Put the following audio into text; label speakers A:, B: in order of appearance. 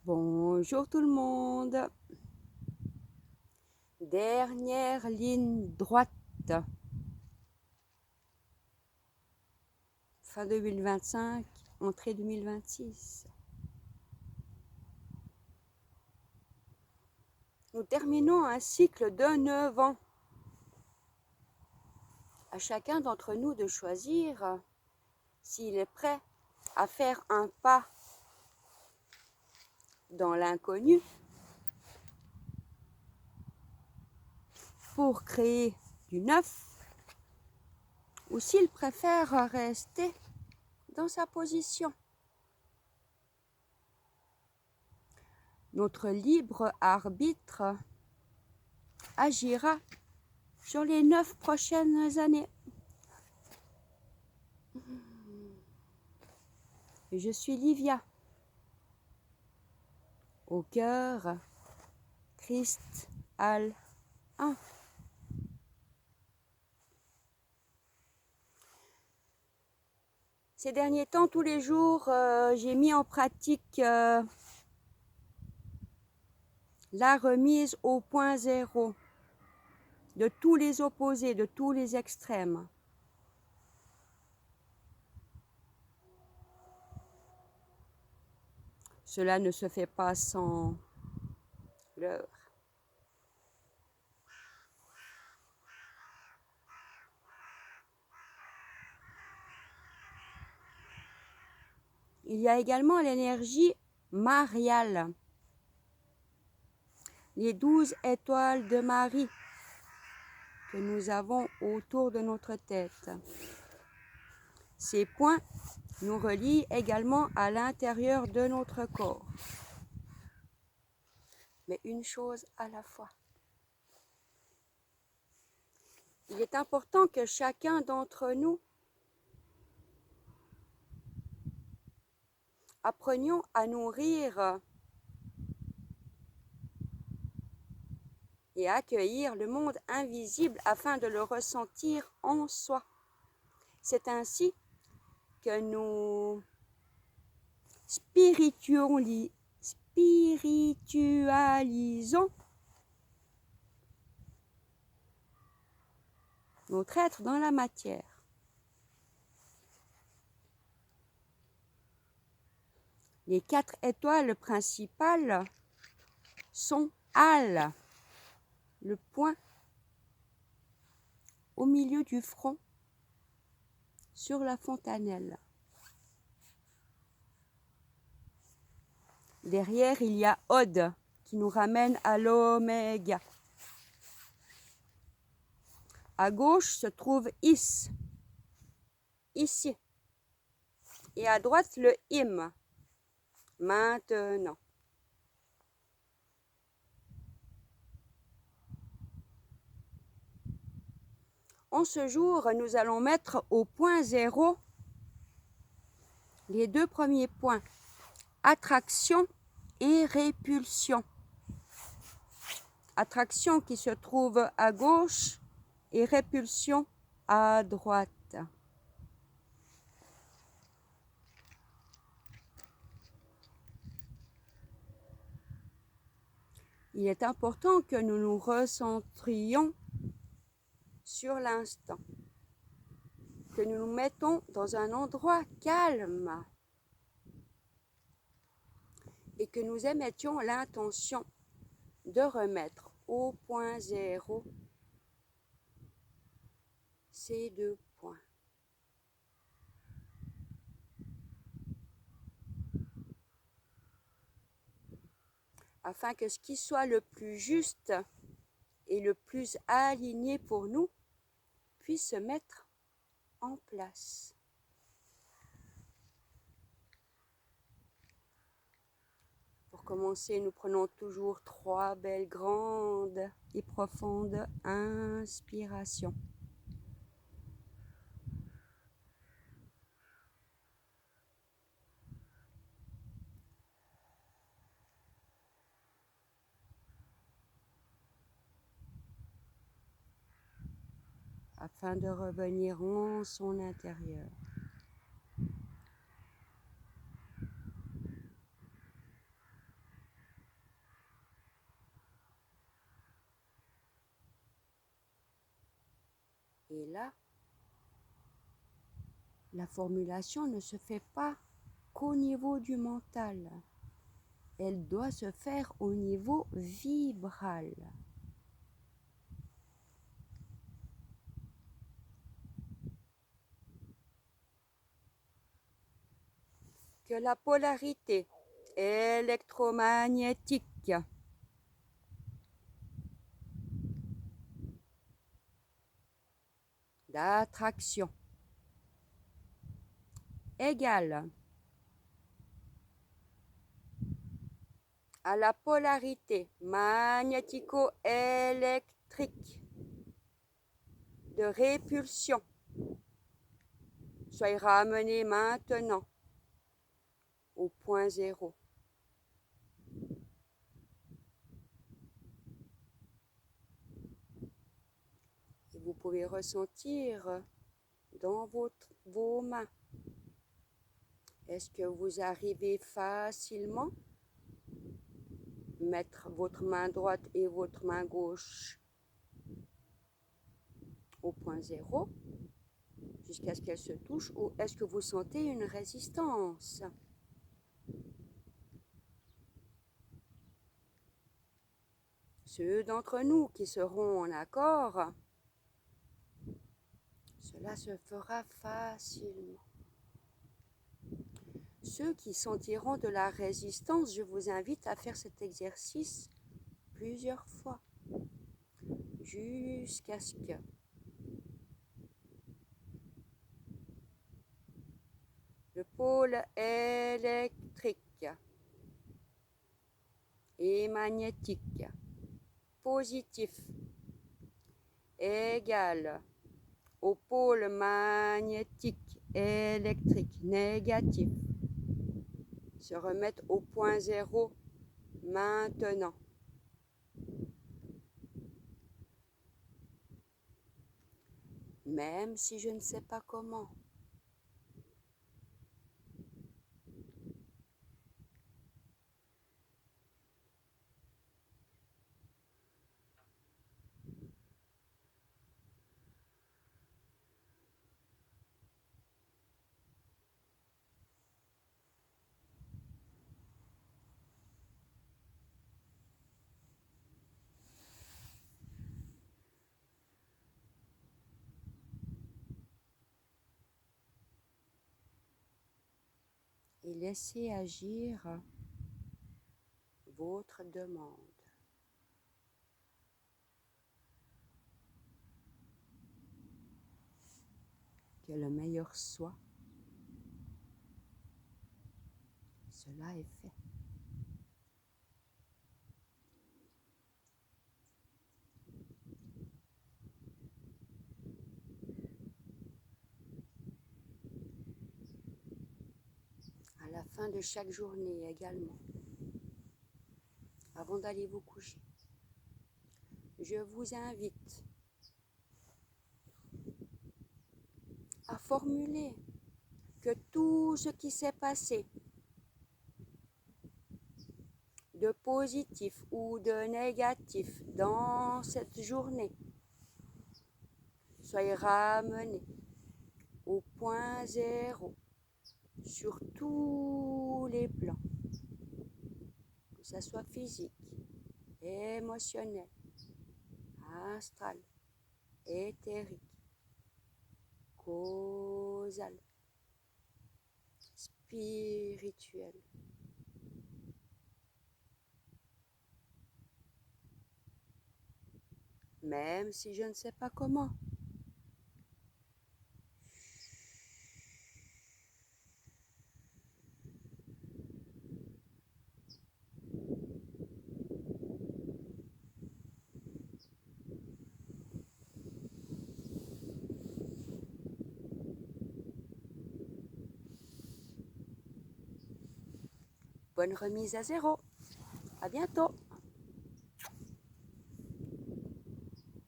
A: Bonjour tout le monde. Dernière ligne droite. Fin 2025, entrée 2026. Nous terminons un cycle de 9 ans. À chacun d'entre nous de choisir s'il est prêt à faire un pas dans l'inconnu pour créer du neuf ou s'il préfère rester dans sa position. Notre libre arbitre agira sur les 9 prochaines années. Je suis Livia. Au cœur, Christ Al 1. Ces derniers temps, tous les jours, j'ai mis en pratique la remise au point zéro de tous les opposés, de tous les extrêmes. Cela ne se fait pas sans leurre. Il y a également l'énergie mariale, les 12 étoiles de Marie que nous avons autour de notre tête. Ces points nous relient également à l'intérieur de notre corps. Mais une chose à la fois. Il est important que chacun d'entre nous apprenions à nourrir et à accueillir le monde invisible afin de le ressentir en soi. C'est ainsi que nous spiritualisons notre être dans la matière. Les 4 étoiles principales sont Al, le point au milieu du front sur la fontanelle. Derrière, il y a Od qui nous ramène à l'oméga. À gauche se trouve Is, ici. Et à droite, le Im, maintenant. En ce jour, nous allons mettre au point zéro les 2 premiers points, attraction et répulsion. Attraction qui se trouve à gauche et répulsion à droite. Il est important que nous nous recentrions sur l'instant, que nous nous mettons dans un endroit calme et que nous émettions l'intention de remettre au point zéro ces 2 points. Afin que ce qui soit le plus juste et le plus aligné pour nous puisse se mettre en place. Pour commencer, nous prenons toujours 3 belles grandes et profondes inspirations. Afin de revenir en son intérieur. Et là, la formulation ne se fait pas qu'au niveau du mental. Elle doit se faire au niveau vibral. Que la polarité électromagnétique d'attraction égale à la polarité magnético-électrique de répulsion soit ramenée maintenant au point zéro. Et vous pouvez ressentir dans vos mains. Est-ce que vous arrivez facilement mettre votre main droite et votre main gauche au point zéro jusqu'à ce qu'elles se touchent, ou est-ce que vous sentez une résistance? Ceux d'entre nous qui seront en accord, cela se fera facilement. Ceux qui sentiront de la résistance, je vous invite à faire cet exercice plusieurs fois, jusqu'à ce que le pôle électrique et magnétique positif égale au pôle magnétique électrique négatif se remettre au point zéro maintenant. Même si je ne sais pas comment. Et laissez agir votre demande. Que le meilleur soit, cela est fait. À la fin de chaque journée également, avant d'aller vous coucher, je vous invite à formuler que tout ce qui s'est passé, de positif ou de négatif dans cette journée, soit ramené au point zéro sur tous les plans, que ce soit physique, émotionnel, astral, éthérique, causal, spirituel. Même si je ne sais pas comment. Bonne remise à zéro. À bientôt.